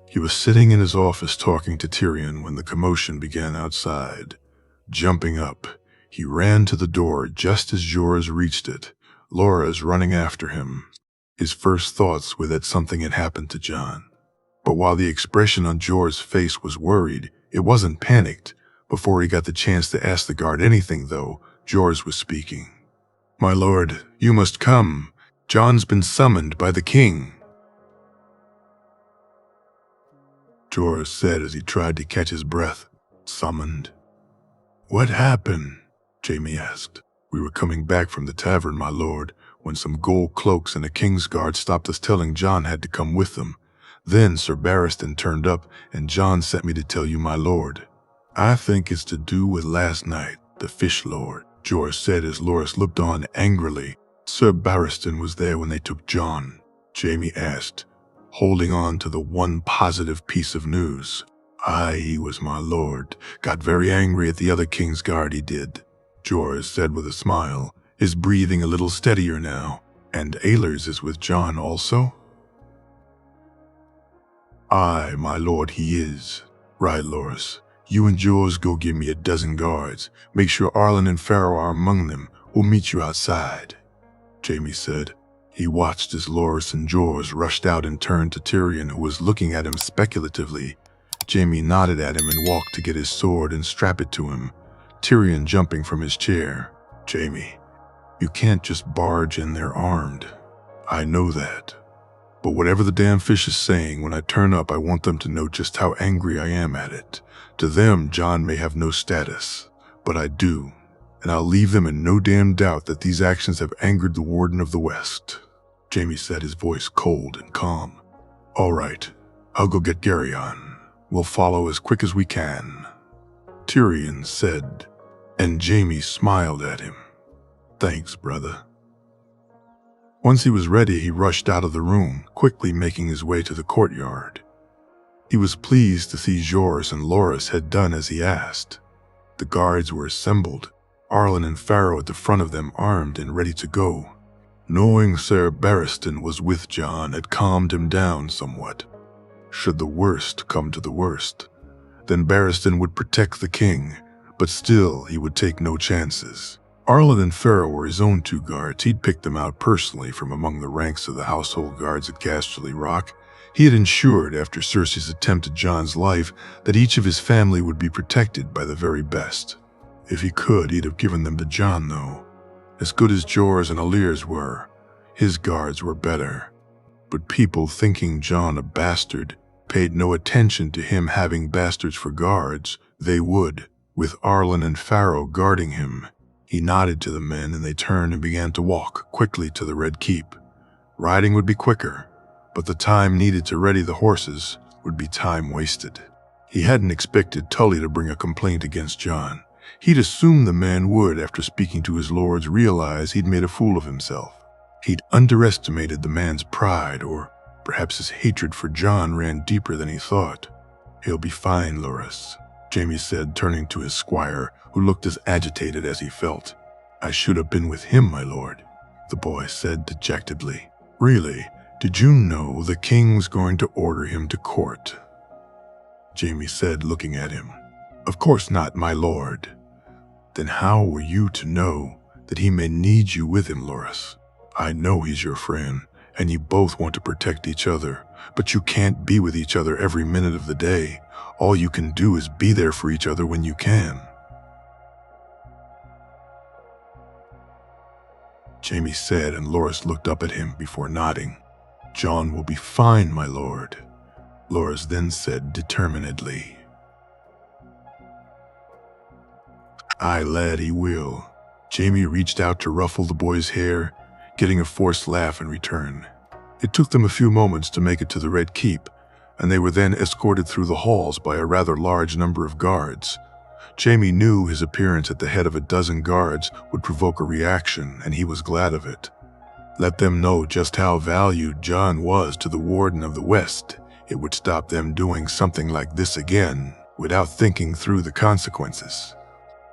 He was sitting in his office talking to Tyrion when the commotion began outside. Jumping up, he ran to the door just as Jorah reached it, Loras running after him. His first thoughts were that something had happened to Jon. But while the expression on Jorah's face was worried, it wasn't panicked. Before he got the chance to ask the guard anything, though, Jorah was speaking. "My lord, you must come. Jon's been summoned by the king." Jorah said as he tried to catch his breath. "Summoned? What happened?" Jaime asked. "We were coming back from the tavern, my lord, when some gold cloaks and a king's guard stopped us, telling Jon had to come with them. Then Sir Barristan turned up, and Jon sent me to tell you, my lord." "I think it's to do with last night, the fish lord," Jorah said as Loras looked on angrily. "Sir Barristan was there when they took Jon?" Jaime asked, holding on to the one positive piece of news. "Aye, he was, my lord. Got very angry at the other king's guard, he did," Jorah said with a smile, his breathing a little steadier now. "And Aelers is with Jon also?" "Aye, my lord, he is." "Right, Loras. You and Jorah go give me a dozen guards. Make sure Arlen and Farrow are among them. We'll meet you outside," Jaime said. He watched as Loras and Jorah rushed out and turned to Tyrion, who was looking at him speculatively. Jaime nodded at him and walked to get his sword and strap it to him, Tyrion jumping from his chair. "Jaime, you can't just barge in there armed." "I know that. But whatever the damn fish is saying, when I turn up, I want them to know just how angry I am at it. To them, Jon may have no status, but I do. And I'll leave them in no damn doubt that these actions have angered the Warden of the West," Jaime said, his voice cold and calm. "All right, I'll go get Geryon. We'll follow as quick as we can," Tyrion said, and Jaime smiled at him. "Thanks, brother." Once he was ready, he rushed out of the room, quickly making his way to the courtyard. He was pleased to see Jorah and Loras had done as he asked. The guards were assembled, Arlen and Farrow at the front of them, armed and ready to go. Knowing Sir Barristan was with Jon had calmed him down somewhat. Should the worst come to the worst, then Barristan would protect the king, but still he would take no chances. Arlen and Farrow were his own two guards. He'd picked them out personally from among the ranks of the household guards at Casterly Rock. He had ensured, after Cersei's attempt at Jon's life, that each of his family would be protected by the very best. If he could, he'd have given them to Jon, though. As good as Jorah's and Alyr's were, his guards were better. But people thinking Jon a bastard paid no attention to him having bastards for guards. They would, with Arlen and Farrow guarding him. He nodded to the men, and they turned and began to walk quickly to the Red Keep. Riding would be quicker, but the time needed to ready the horses would be time wasted. He hadn't expected Tully to bring a complaint against Jon. He'd assumed the man would, after speaking to his lords, realize he'd made a fool of himself. He'd underestimated the man's pride, or perhaps his hatred for Jon ran deeper than he thought. "He'll be fine, Loras," Jaime said, turning to his squire, who looked as agitated as he felt. "I should have been with him, my lord," the boy said dejectedly. "Really? Did you know the king was going to order him to court?" Jaime said, looking at him. "Of course not, my lord." "Then how were you to know that he may need you with him, Loras? I know he's your friend, and you both want to protect each other, but you can't be with each other every minute of the day. All you can do is be there for each other when you can." Jaime said, and Loras looked up at him before nodding. "Jon will be fine, my lord," Loras then said determinedly. "Aye, lad, he will." Jaime reached out to ruffle the boy's hair, getting a forced laugh in return. It took them a few moments to make it to the Red Keep, and they were then escorted through the halls by a rather large number of guards. Jaime knew his appearance at the head of a dozen guards would provoke a reaction, and he was glad of it. Let them know just how valued Jon was to the Warden of the West. It would stop them doing something like this again, without thinking through the consequences.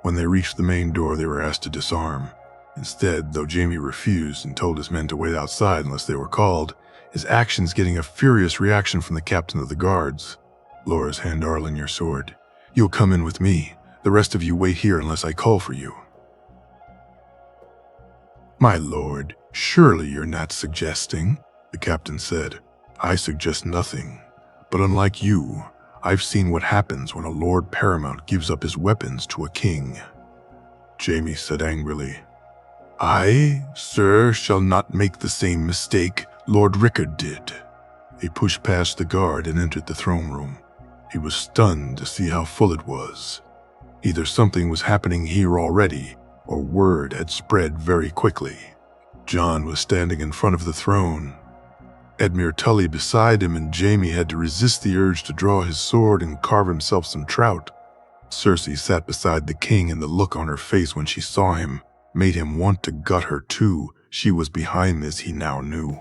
When they reached the main door, they were asked to disarm. Instead, though Jaime refused and told his men to wait outside unless they were called, his actions getting a furious reaction from the captain of the guards. "Loras, hand Arlen your sword. You'll come in with me. The rest of you wait here unless I call for you." "My lord, surely you're not suggesting," the captain said. "I suggest nothing, but unlike you, I've seen what happens when a lord paramount gives up his weapons to a king." Jaime said angrily, "I, sir, shall not make the same mistake Lord Rickard did." He pushed past the guard and entered the throne room. He was stunned to see how full it was. Either something was happening here already, or word had spread very quickly. Jon was standing in front of the throne, Edmure Tully beside him, and Jaime had to resist the urge to draw his sword and carve himself some trout. Cersei sat beside the king, and the look on her face when she saw him made him want to gut her too. She was behind this, he now knew.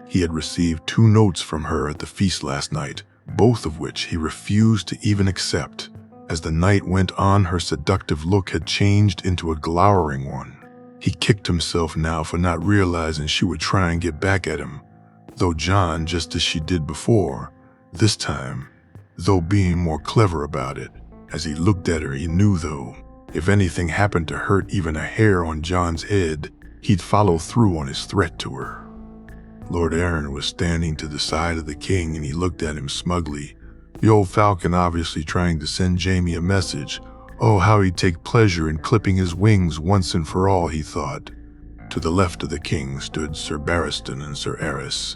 He had received 2 notes from her at the feast last night, both of which he refused to even accept. As the night went on, her seductive look had changed into a glowering one. He kicked himself now for not realizing she would try and get back at him, though Jon, just as she did before, this time, though being more clever about it. As he looked at her, he knew, though, if anything happened to hurt even a hair on Jon's head, he'd follow through on his threat to her. Lord Aaron was standing to the side of the king, and he looked at him smugly. The old falcon obviously trying to send Jaime a message. Oh, how he'd take pleasure in clipping his wings once and for all, he thought. To the left of the king stood Sir Barristan and Sir Aerys.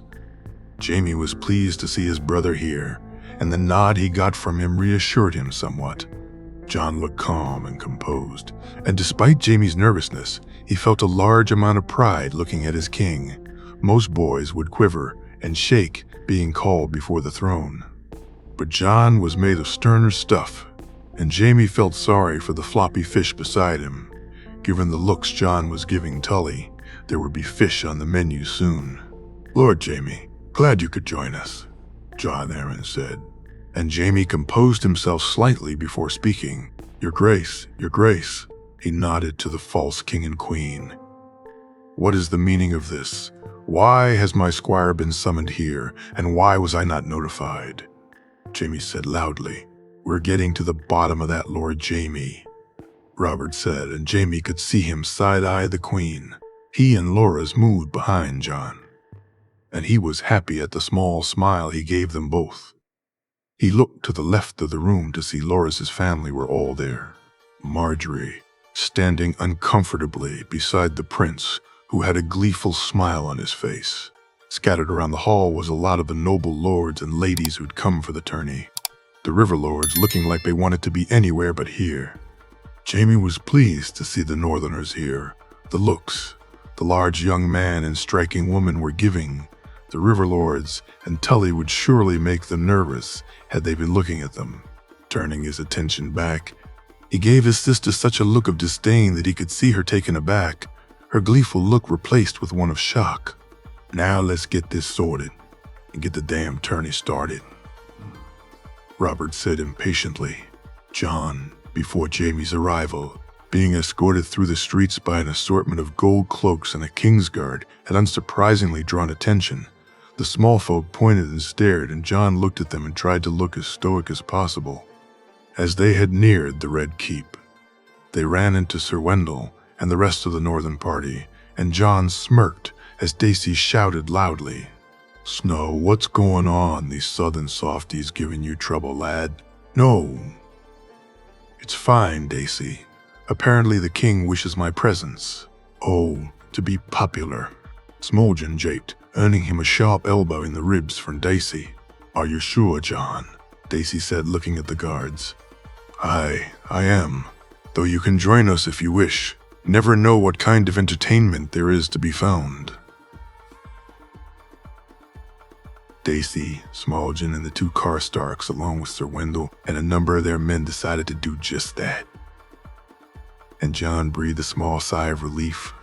Jaime was pleased to see his brother here, and the nod he got from him reassured him somewhat. Jon looked calm and composed, and despite Jaime's nervousness, he felt a large amount of pride looking at his king. Most boys would quiver and shake being called before the throne. But Jon was made of sterner stuff, and Jaime felt sorry for the floppy fish beside him. Given the looks Jon was giving Tully, there would be fish on the menu soon. "Lord Jaime, glad you could join us," Jon Arryn said, and Jaime composed himself slightly before speaking. Your Grace, Your Grace," he nodded to the false king and queen. "What is the meaning of this? Why has my squire been summoned here, and why was I not notified?" Jaime said loudly, "We're getting to the bottom of that, Lord Jaime," Robert said, and Jaime could see him side-eye the queen. He and Loras moved behind Jon, and he was happy at the small smile he gave them both. He looked to the left of the room to see Loras's family were all there. Marjorie, standing uncomfortably beside the prince, who had a gleeful smile on his face. Scattered around the hall was a lot of the noble lords and ladies who'd come for the tourney. The river lords looking like they wanted to be anywhere but here. Jaime was pleased to see the northerners here. The looks the large young man and striking woman were giving the river lords and Tully would surely make them nervous had they been looking at them. Turning his attention back, he gave his sister such a look of disdain that he could see her taken aback, her gleeful look replaced with one of shock. "Now let's get this sorted and get the damn tourney started," Robert said impatiently. Jon, before Jaime's arrival, being escorted through the streets by an assortment of gold cloaks and a Kingsguard, had unsurprisingly drawn attention. The small folk pointed and stared, and Jon looked at them and tried to look as stoic as possible. As they had neared the Red Keep, they ran into Sir Wendell and the rest of the northern party, and Jon smirked as Daisy shouted loudly, "Snow, what's going on? These southern softies giving you trouble, lad?" "No, it's fine, Daisy. Apparently the king wishes my presence." "Oh, to be popular," Smoljan japed, earning him a sharp elbow in the ribs from Daisy. "Are you sure, Jon?" Daisy said, looking at the guards. I am. Though you can join us if you wish. Never know what kind of entertainment there is to be found." Daisy, Smoljan, and the 2 Karstarks, along with Sir Wendell and a number of their men, decided to do just that. And Jon breathed a small sigh of relief.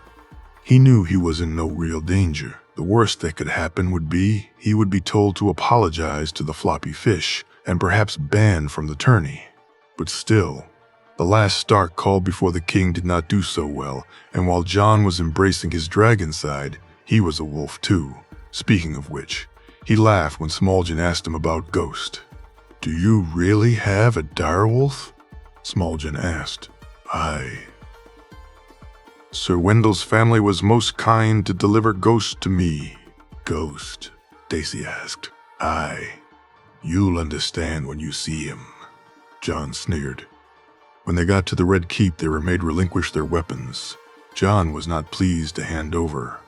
He knew he was in no real danger. The worst that could happen would be he would be told to apologize to the floppy fish and perhaps banned from the tourney. But still, the last Stark called before the king did not do so well, and while Jon was embracing his dragon side, he was a wolf too, Speaking of which, he laughed when Smallgen asked him about Ghost. "Do you really have a direwolf?" Smallgen asked. "Aye. Sir Wendell's family was most kind to deliver Ghost to me." "Ghost?" Daisy asked. "Aye. You'll understand when you see him." Jon sniggered. When they got to the Red Keep, they were made relinquish their weapons. Jon was not pleased to hand over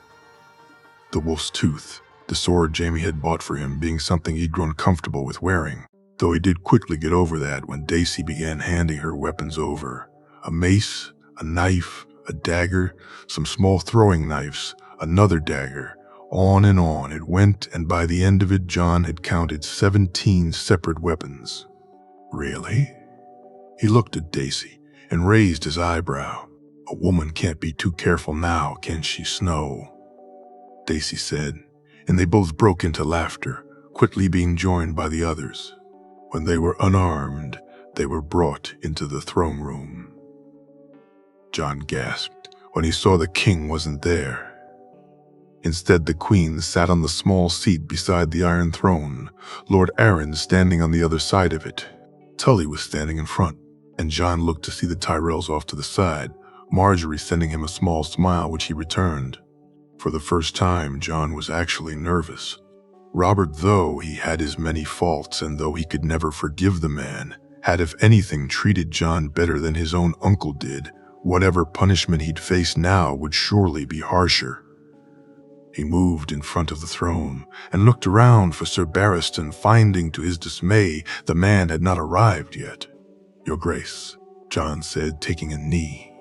the Wolf's Tooth, the sword Jaime had bought for him, being something he'd grown comfortable with wearing, though he did quickly get over that when Daisy began handing her weapons over. A mace, a knife, a dagger, some small throwing knives, another dagger. On and on it went, and by the end of it, Jon had counted 17 separate weapons. "Really?" He looked at Daisy and raised his eyebrow. "A woman can't be too careful now, can she, Snow?" Daisy said, and they both broke into laughter, quickly being joined by the others. When they were unarmed, they were brought into the throne room. Jon gasped when he saw the king wasn't there. Instead, the queen sat on the small seat beside the Iron Throne, Lord Arryn standing on the other side of it. Tully was standing in front, and Jon looked to see the Tyrells off to the side, Marjorie sending him a small smile which he returned. For the first time, Jon was actually nervous. Robert, though he had his many faults and though he could never forgive the man, had if anything treated Jon better than his own uncle did. Whatever punishment he'd face now would surely be harsher. He moved in front of the throne and looked around for Sir Barristan, finding to his dismay the man had not arrived yet. "Your Grace," Jon said, taking a knee.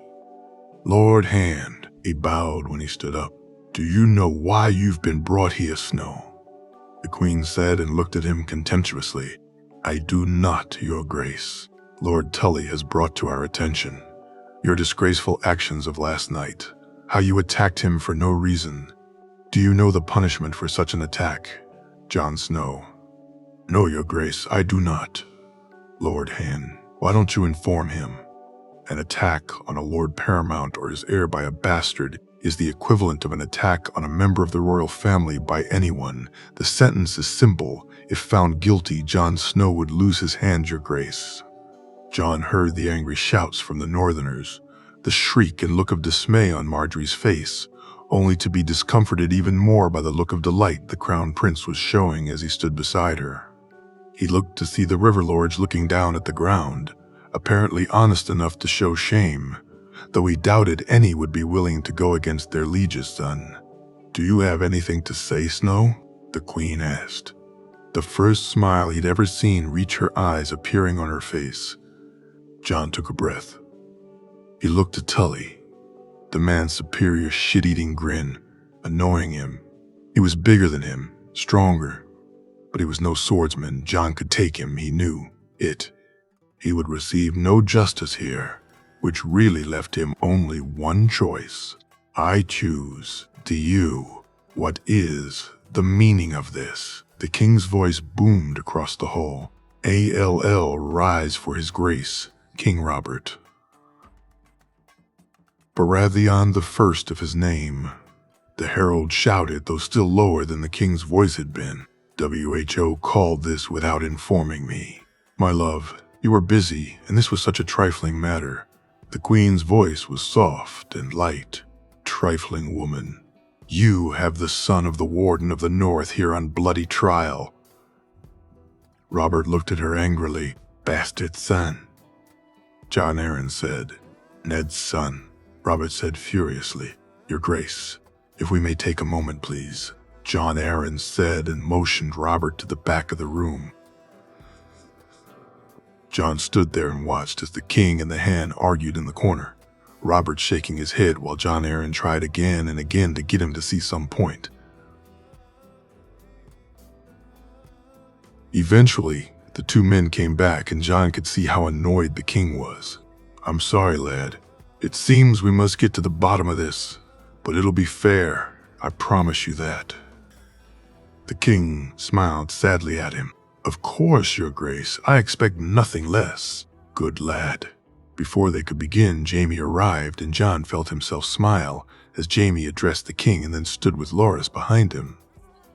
"Lord Hand," he bowed when he stood up. "Do you know why you've been brought here, Snow?" The Queen said and looked at him contemptuously. "I do not, Your Grace. Lord Tully has brought to our attention your disgraceful actions of last night, how you attacked him for no reason. Do you know the punishment for such an attack, Jon Snow?" "No, Your Grace, I do not." "Lord Hand, why don't you inform him? An attack on a Lord Paramount or his heir by a bastard is the equivalent of an attack on a member of the royal family by anyone. The sentence is simple. If found guilty, Jon Snow would lose his hand, Your Grace." Jon heard the angry shouts from the Northerners, the shriek and look of dismay on Marjorie's face, only to be discomforted even more by the look of delight the Crown Prince was showing as he stood beside her. He looked to see the River Lords looking down at the ground, apparently honest enough to show shame, though he doubted any would be willing to go against their liege's son. "Do you have anything to say, Snow?" the Queen asked, the first smile he'd ever seen reach her eyes appearing on her face. Jon took a breath. He looked at Tully, the man's superior shit-eating grin, annoying him. He was bigger than him, stronger, but he was no swordsman. Jon could take him, he knew it. He would receive no justice here, which really left him only one choice. "I choose. Do you? What is the meaning of this?" The king's voice boomed across the hall. "ALL rise for his grace, King Robert." Baratheon the First of his name. The herald shouted, though still lower than the king's voice had been. "WHO called this without informing me. My love, you were busy, and this was such a trifling matter." The Queen's voice was soft and light. "Trifling woman, you have the son of the Warden of the North here on bloody trial." Robert looked at her angrily. "Bastard son," Jon Arryn said. "Ned's son," Robert said furiously. "Your Grace, if we may take a moment, please," Jon Arryn said and motioned Robert to the back of the room. Jon stood there and watched as the king and the hand argued in the corner, Robert shaking his head while Jon Arryn tried again and again to get him to see some point. Eventually, the two men came back and Jon could see how annoyed the king was. "I'm sorry, lad. It seems we must get to the bottom of this, but it'll be fair, I promise you that." The king smiled sadly at him. "Of course, Your Grace, I expect nothing less." "Good lad." Before they could begin, Jaime arrived and Jon felt himself smile as Jaime addressed the king and then stood with Loras behind him.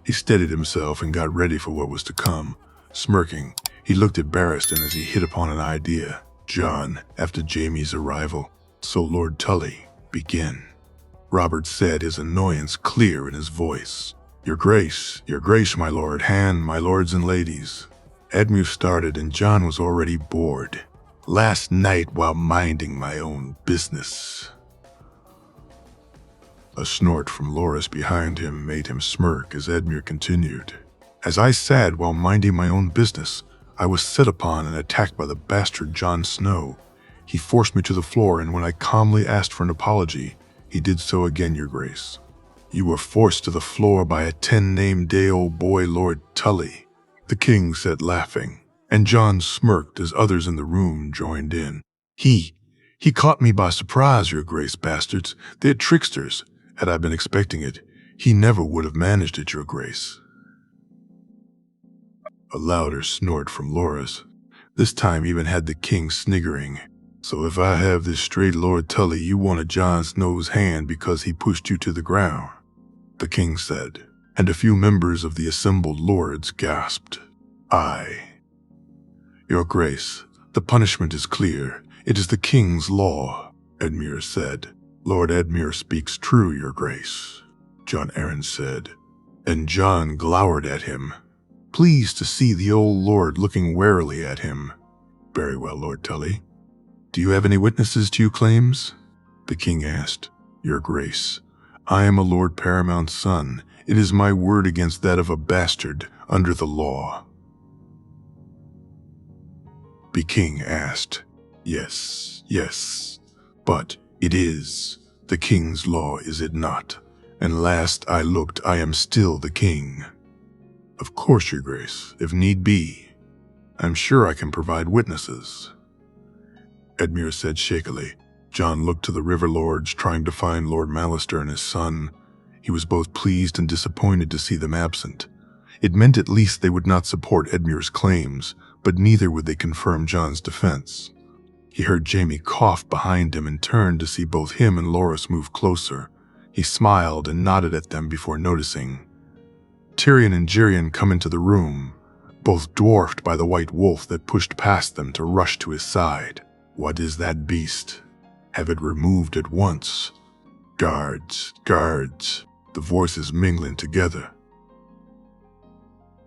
He steadied himself and got ready for what was to come. Smirking, he looked at Barristan as he hit upon an idea. John, after Jaime's arrival, so Lord Tully, begin. Robert said, his annoyance clear in his voice. Your grace, my lord, hand, my lords and ladies. Edmure started and John was already bored. Last night while minding my own business. A snort from Loras behind him made him smirk as Edmure continued. As I sat while minding my own business, I was set upon and attacked by the bastard Jon Snow. He forced me to the floor, and when I calmly asked for an apology, he did so again, your grace. You were forced to the floor by a 10-name-day-old boy, Lord Tully, the king said, laughing, and John smirked as others in the room joined in. He caught me by surprise, your grace, bastards. They're tricksters. Had I been expecting it, he never would have managed it, your grace. A louder snort from Loras. This time even had the king sniggering. So if I have this straight, Lord Tully, you wanted Jon Snow's hand because he pushed you to the ground, the king said, and a few members of the assembled lords gasped. Aye. Your grace, the punishment is clear. It is the king's law, Edmure said. Lord Edmure speaks true, your grace, Jon Arryn said, and John glowered at him, pleased to see the old lord looking warily at him. Very well, Lord Tully. Do you have any witnesses to your claims? The king asked. Your grace, I am a Lord Paramount's son. It is my word against that of a bastard under the law. The king asked. Yes, but it is the king's law, is it not? And last I looked, I am still the king. Of course, your grace, if need be. I'm sure I can provide witnesses. Edmure said shakily. John looked to the river lords, trying to find Lord Mallister and his son. He was both pleased and disappointed to see them absent. It meant at least they would not support Edmure's claims, but neither would they confirm Jon's defense. He heard Jaime cough behind him and turned to see both him and Loras move closer. He smiled and nodded at them before noticing Tyrion and Jerion come into the room, both dwarfed by the white wolf that pushed past them to rush to his side. What is that beast? Have it removed at once. Guards, the voices mingling together.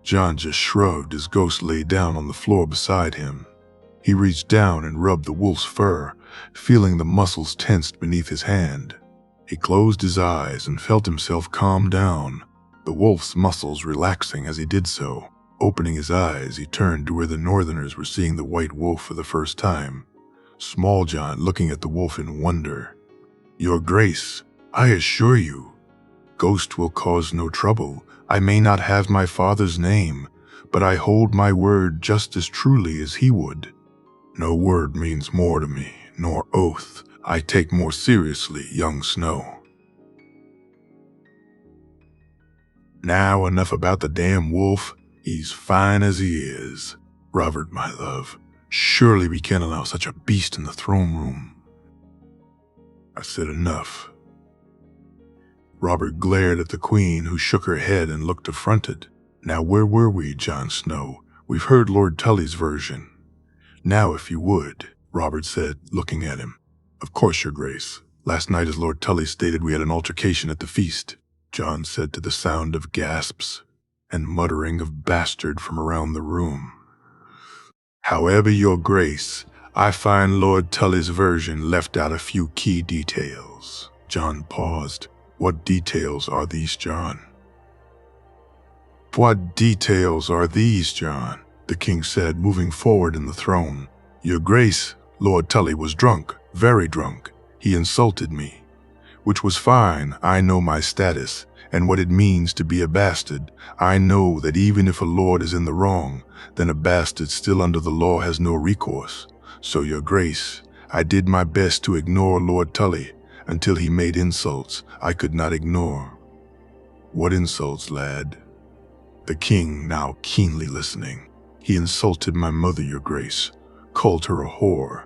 Jon just shrugged as Ghost lay down on the floor beside him. He reached down and rubbed the wolf's fur, feeling the muscles tensed beneath his hand. He closed his eyes and felt himself calm down, the wolf's muscles relaxing as he did so. Opening his eyes, he turned to where the northerners were seeing the white wolf for the first time. Small John looking at the wolf in wonder. Your grace, I assure you, Ghost will cause no trouble. I may not have my father's name, but I hold my word just as truly as he would. No word means more to me, nor oath I take more seriously, young Snow. Now enough about the damn wolf. He's fine as he is. Robert, my love, surely we can't allow such a beast in the throne room. I said enough. Robert glared at the queen, who shook her head and looked affronted. Now where were we, Jon Snow? We've heard Lord Tully's version. Now if you would, Robert said, looking at him. Of course, your grace. Last night, as Lord Tully stated, we had an altercation at the feast, Jon said to the sound of gasps and muttering of bastard from around the room. However, your grace, I find Lord Tully's version left out a few key details. Jon paused. What details are these, Jon? What details are these, Jon? The king said, moving forward in the throne. Your grace, Lord Tully was drunk, very drunk. He insulted me, which was fine. I know my status and what it means to be a bastard. I know that even if a lord is in the wrong, then a bastard still under the law has no recourse. So, your grace, I did my best to ignore Lord Tully until he made insults I could not ignore. What insults, lad? The king, now keenly listening. He insulted my mother, your grace, called her a whore.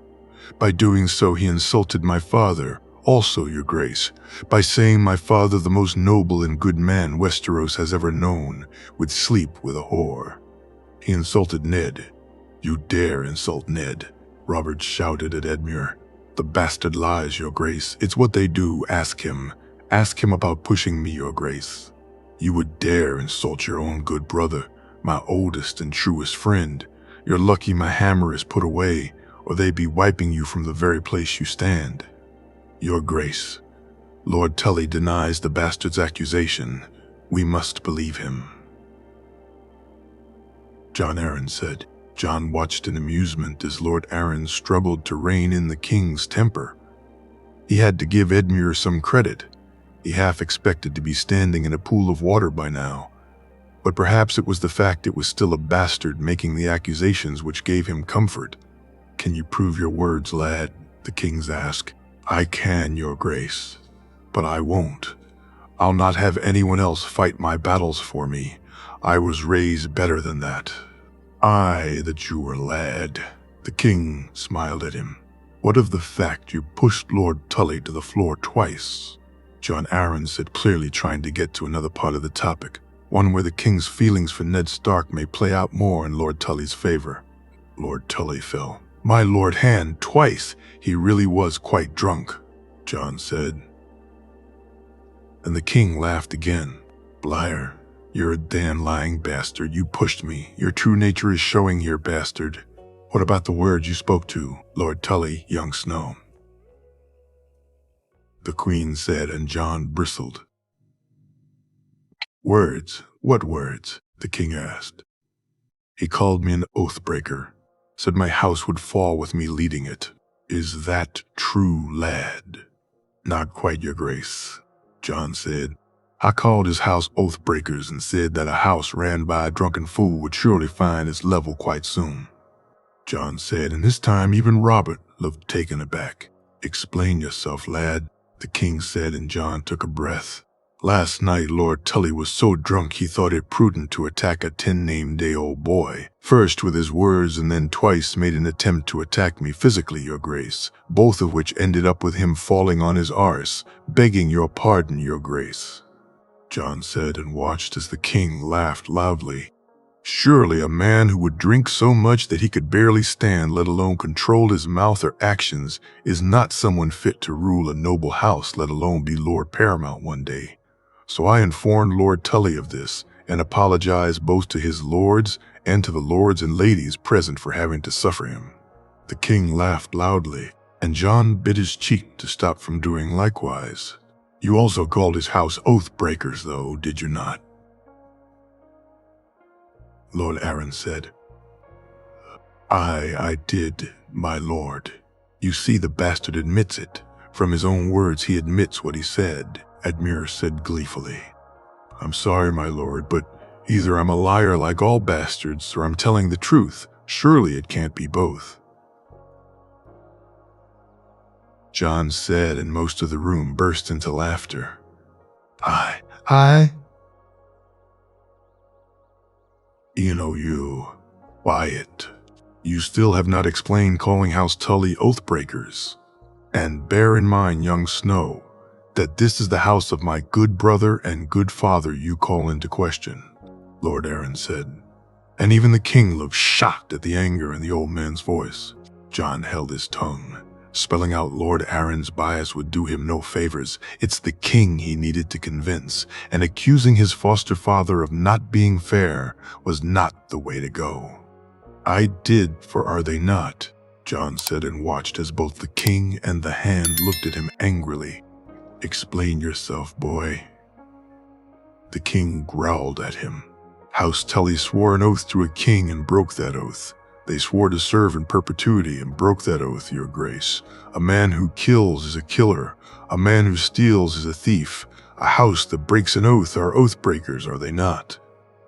By doing so, he insulted my father, Also, your grace, by saying my father, the most noble and good man Westeros has ever known, would sleep with a whore. He insulted Ned. You dare insult Ned, Robert shouted at Edmure. The bastard lies, your grace. It's what they do. Ask him. Ask him about pushing me, your grace. You would dare insult your own good brother, my oldest and truest friend. You're lucky my hammer is put away, or they'd be wiping you from the very place you stand. Your grace, Lord Tully denies the bastard's accusation. We must believe him. Jon Arryn said. Jon watched in amusement as Lord Arryn struggled to rein in the king's temper. He had to give Edmure some credit. He half expected to be standing in a pool of water by now, but perhaps it was the fact it was still a bastard making the accusations which gave him comfort. Can you prove your words, lad? The kings asked. I can, your grace, but I won't. I'll not have anyone else fight my battles for me. I was raised better than that. Aye, that you were, lad. The king smiled at him. What of the fact you pushed Lord Tully to the floor twice? Jon Arryn said, clearly trying to get to another part of the topic, one where the king's feelings for Ned Stark may play out more in Lord Tully's favor. Lord Tully fell. My Lord Hand, twice. He really was quite drunk, Jon said. And the king laughed again. Blier, you're a damn lying bastard. You pushed me. Your true nature is showing here, bastard. What about the words you spoke to, Lord Tully, young Snow? The queen said, and Jon bristled. Words? What words? The king asked. He called me an oathbreaker, said my house would fall with me leading it. Is that true, lad? Not quite, your grace, Jon said. I called his house oathbreakers and said that a house ran by a drunken fool would surely find its level quite soon. Jon said, and this time even Robert looked taken aback. Explain yourself, lad, the king said, and Jon took a breath. Last night, Lord Tully was so drunk he thought it prudent to attack a 10-name-day-old boy. First with his words and then twice made an attempt to attack me physically, your grace, both of which ended up with him falling on his arse, begging your pardon, your grace. Jon said and watched as the king laughed loudly. Surely a man who would drink so much that he could barely stand, let alone control his mouth or actions, is not someone fit to rule a noble house, let alone be Lord Paramount one day. So I informed Lord Tully of this, and apologized both to his lords and to the lords and ladies present for having to suffer him. The king laughed loudly, and Jon bit his cheek to stop from doing likewise. You also called his house oath-breakers, though, did you not? Lord Arryn said. I did, my lord. You see, the bastard admits it. From his own words, he admits what he said, Edmure said gleefully. I'm sorry, my lord, but either I'm a liar like all bastards, or I'm telling the truth. Surely it can't be both. Jon said, and most of the room burst into laughter. I? You, Wyatt. You still have not explained calling House Tully oathbreakers. And bear in mind, young Snow, that this is the house of my good brother and good father you call into question, Lord Arryn said. And even the king looked shocked at the anger in the old man's voice. Jon held his tongue. Spelling out Lord Arryn's bias would do him no favors. It's the king he needed to convince, and accusing his foster father of not being fair was not the way to go. I did, for are they not? Jon said, and watched as both the king and the hand looked at him angrily. Explain yourself, boy. The king growled at him. House Tully swore an oath to a king and broke that oath. They swore to serve in perpetuity and broke that oath, your grace. A man who kills is a killer. A man who steals is a thief. A house that breaks an oath are oath-breakers, are they not?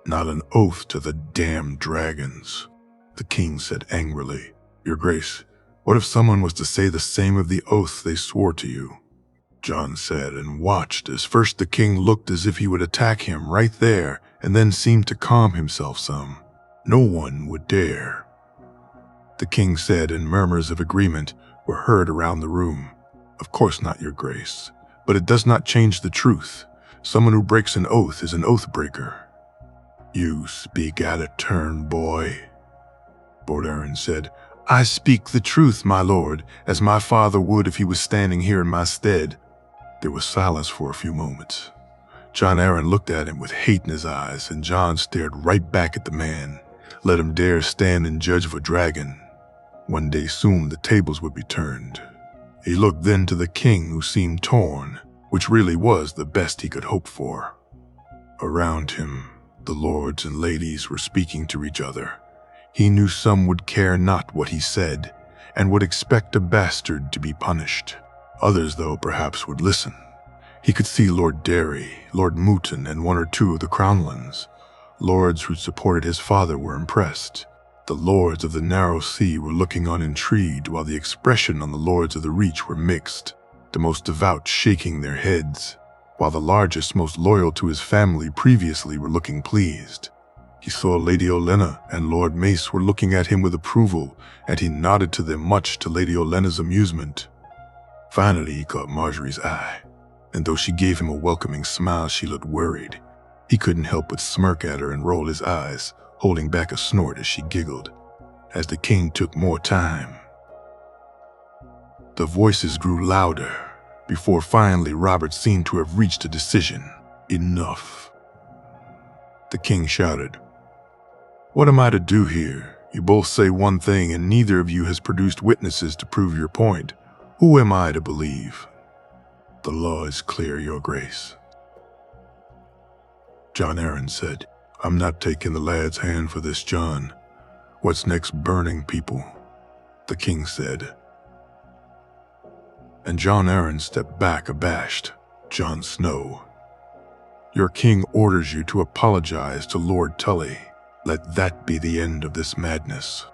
Not an oath to the damned dragons, the king said angrily. Your grace, what if someone was to say the same of the oath they swore to you? Jon said, and watched as first the king looked as if he would attack him right there, and then seemed to calm himself some. No one would dare. The king said, and murmurs of agreement were heard around the room. Of course not, your grace, but it does not change the truth. Someone who breaks an oath is an oath breaker. You speak out of turn, boy, Bordarin said. I speak the truth, my lord, as my father would if he was standing here in my stead. There was silence for a few moments. Jon Arryn looked at him with hate in his eyes, and Jon stared right back at the man. Let him dare stand and judge of a dragon. One day soon the tables would be turned. He looked then to the king, who seemed torn, which really was the best he could hope for. Around him, the lords and ladies were speaking to each other. He knew some would care not what he said, and would expect a bastard to be punished. Others, though, perhaps would listen. He could see Lord Derry, Lord Mooton, and one or two of the Crownlands. Lords who supported his father were impressed. The lords of the Narrow Sea were looking on intrigued, while the expression on the lords of the Reach were mixed, the most devout shaking their heads, while the largest, most loyal to his family previously were looking pleased. He saw Lady Olenna and Lord Mace were looking at him with approval, and he nodded to them, much to Lady Olenna's amusement. Finally, he caught Marjorie's eye, and though she gave him a welcoming smile, she looked worried. He couldn't help but smirk at her and roll his eyes, holding back a snort as she giggled. As the king took more time, the voices grew louder, before finally Robert seemed to have reached a decision. Enough. The king shouted, What am I to do here? You both say one thing, and neither of you has produced witnesses to prove your point. Who am I to believe? The law is clear, your grace. Jon Arryn said, I'm not taking the lad's hand for this, Jon. What's next? Burning people, the king said. And Jon Arryn stepped back abashed. Jon Snow, your king orders you to apologize to Lord Tully. Let that be the end of this madness.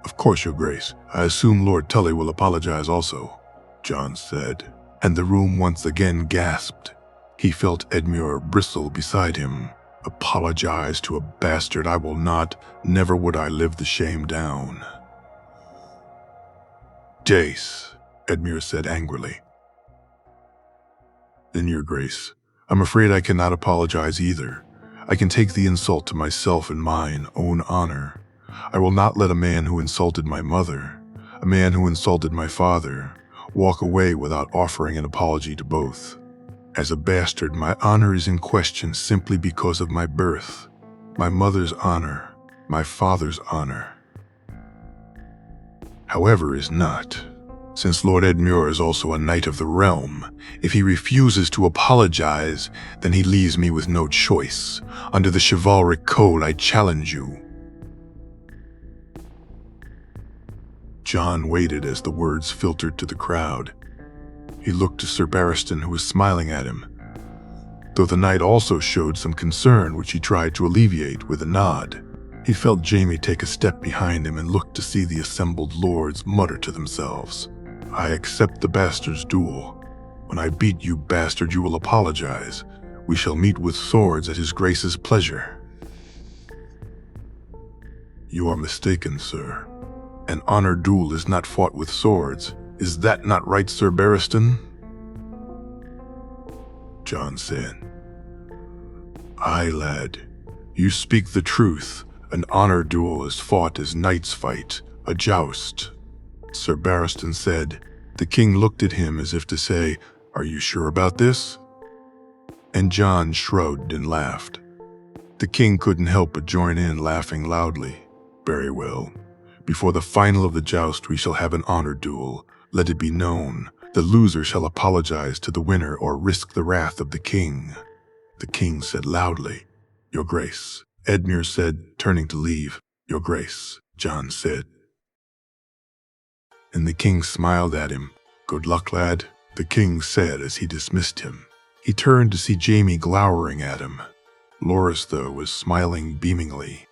Of course, your grace. I assume Lord Tully will apologize also, Jon said, and the room once again gasped. He felt Edmure bristle beside him. Apologize to a bastard? I will not. Never would I live the shame down. Jace, Edmure said angrily. Then, your grace, I'm afraid I cannot apologize either. I can take the insult to myself and mine own honor. I will not let a man who insulted my mother, a man who insulted my father, walk away without offering an apology to both. As a bastard, my honor is in question simply because of my birth, my mother's honor, my father's honor. However, is not. Since Lord Edmure is also a knight of the realm, if he refuses to apologize, then he leaves me with no choice. Under the chivalric code, I challenge you. Jon waited as the words filtered to the crowd. He looked to Sir Barristan, who was smiling at him, though the knight also showed some concern, which he tried to alleviate with a nod. He felt Jaime take a step behind him and looked to see the assembled lords mutter to themselves. I accept the bastard's duel. When I beat you, bastard, you will apologize. We shall meet with swords at his grace's pleasure. You are mistaken, sir. An honor duel is not fought with swords. Is that not right, Sir Barristan? Jon said. Aye, lad. You speak the truth. An honor duel is fought as knights fight, a joust. Sir Barristan said. The king looked at him as if to say, Are you sure about this? And Jon shrugged and laughed. The king couldn't help but join in, laughing loudly. Very well. Before the final of the joust, we shall have an honor duel. Let it be known, the loser shall apologize to the winner or risk the wrath of the king. The king said loudly, Your Grace. Edmure said, turning to leave. Your Grace, Jon said. And the king smiled at him. Good luck, lad, the king said as he dismissed him. He turned to see Jaime glowering at him. Loras, though, was smiling beamingly.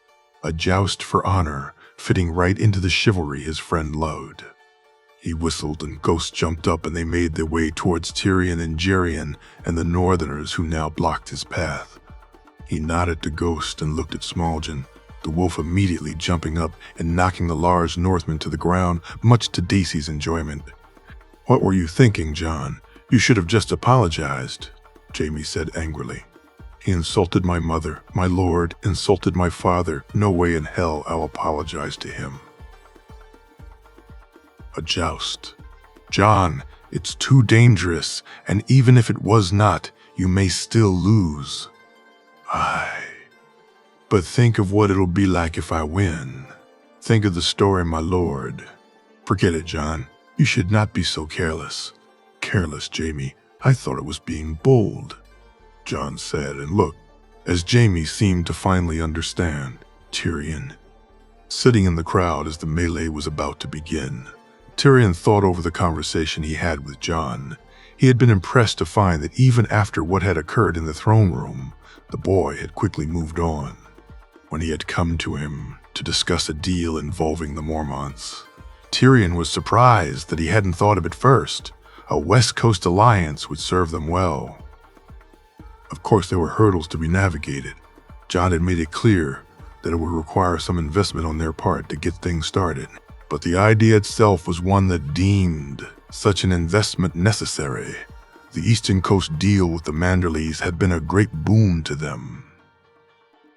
A joust for honor, fitting right into the chivalry his friend loved. He whistled and Ghost jumped up and they made their way towards Tyrion and Geryon and the Northerners who now blocked his path. He nodded to Ghost and looked at Smallgen. the wolf immediately jumping up and knocking the large Northman to the ground, much to Daisy's enjoyment. "What were you thinking, John? You should have just apologized," Jaime said angrily. "He insulted my mother, my lord, insulted my father. No way in hell I'll apologize to him." A joust. "John, it's too dangerous, and even if it was not, you may still lose." "Aye. But think of what it'll be like if I win. Think of the story, my lord." "Forget it, John. You should not be so careless." "Careless, Jaime? I thought it was being bold," John said, and looked, as Jaime seemed to finally understand. Tyrion. Sitting in the crowd as the melee was about to begin, Tyrion thought over the conversation he had with John. He had been impressed to find that even after what had occurred in the throne room, the boy had quickly moved on. When he had come to him to discuss a deal involving the Mormonts, Tyrion was surprised that he hadn't thought of it first. A West Coast alliance would serve them well. Of course, there were hurdles to be navigated. John had made it clear that it would require some investment on their part to get things started, but the idea itself was one that deemed such an investment necessary. The Eastern Coast deal with the Manderleys had been a great boon to them,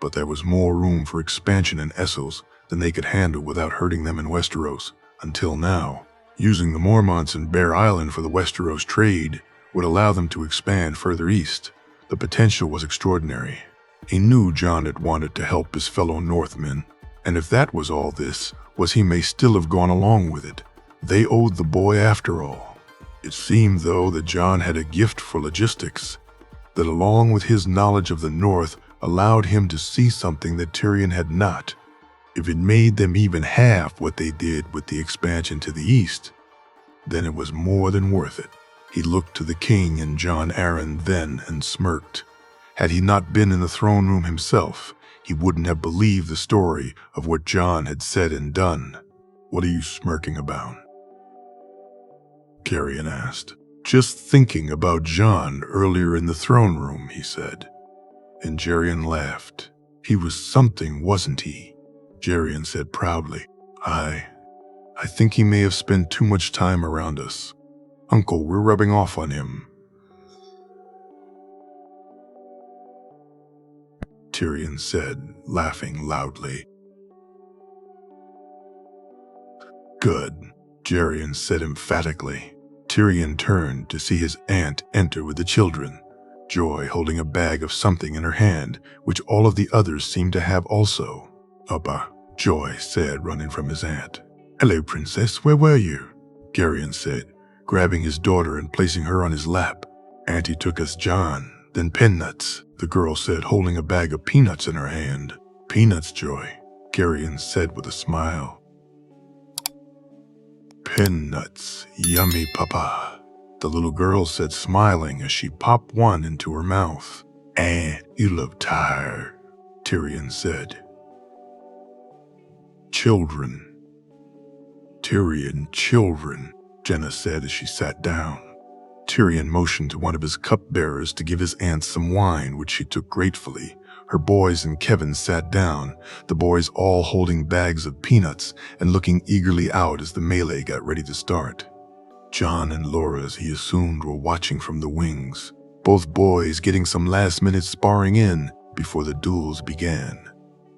but there was more room for expansion in Essos than they could handle without hurting them in Westeros. Until now, using the Mormonts and Bear Island for the Westeros trade would allow them to expand further east. The potential was extraordinary. He knew John had wanted to help his fellow Northmen, and if that was all this was, he may still have gone along with it. They owed the boy after all. It seemed, though, that John had a gift for logistics, that along with his knowledge of the North allowed him to see something that Tyrion had not. If it made them even half what they did with the expansion to the east, then it was more than worth it. He looked to the king and Jon Arryn then and smirked. Had he not been in the throne room himself, he wouldn't have believed the story of what Jon had said and done. "What are you smirking about?" Carrion asked. "Just thinking about Jon earlier in the throne room," he said. And Jerian laughed. "He was something, wasn't he?" Jerian said proudly. I think he may have spent too much time around us. Uncle, we're rubbing off on him." Tyrion said, laughing loudly. "Good," Jerian said emphatically. Tyrion turned to see his aunt enter with the children, Joy holding a bag of something in her hand, which all of the others seemed to have also. "Uppa," Joy said, running from his aunt. "Hello, princess, where were you?" Garion said, grabbing his daughter and placing her on his lap. "Auntie took us John, then peanuts," the girl said, holding a bag of peanuts in her hand. "Peanuts, Joy," Garion said with a smile. "Peanuts, yummy papa," the little girl said, smiling as she popped one into her mouth. "Aunt, you look tired," Tyrion said. "Children. Tyrion, children," Jenna said as she sat down. Tyrion motioned to one of his cupbearers to give his aunt some wine, which she took gratefully. Her boys and Kevin sat down, the boys all holding bags of peanuts and looking eagerly out as the melee got ready to start. Jon and Laura, as he assumed, were watching from the wings, both boys getting some last-minute sparring in before the duels began.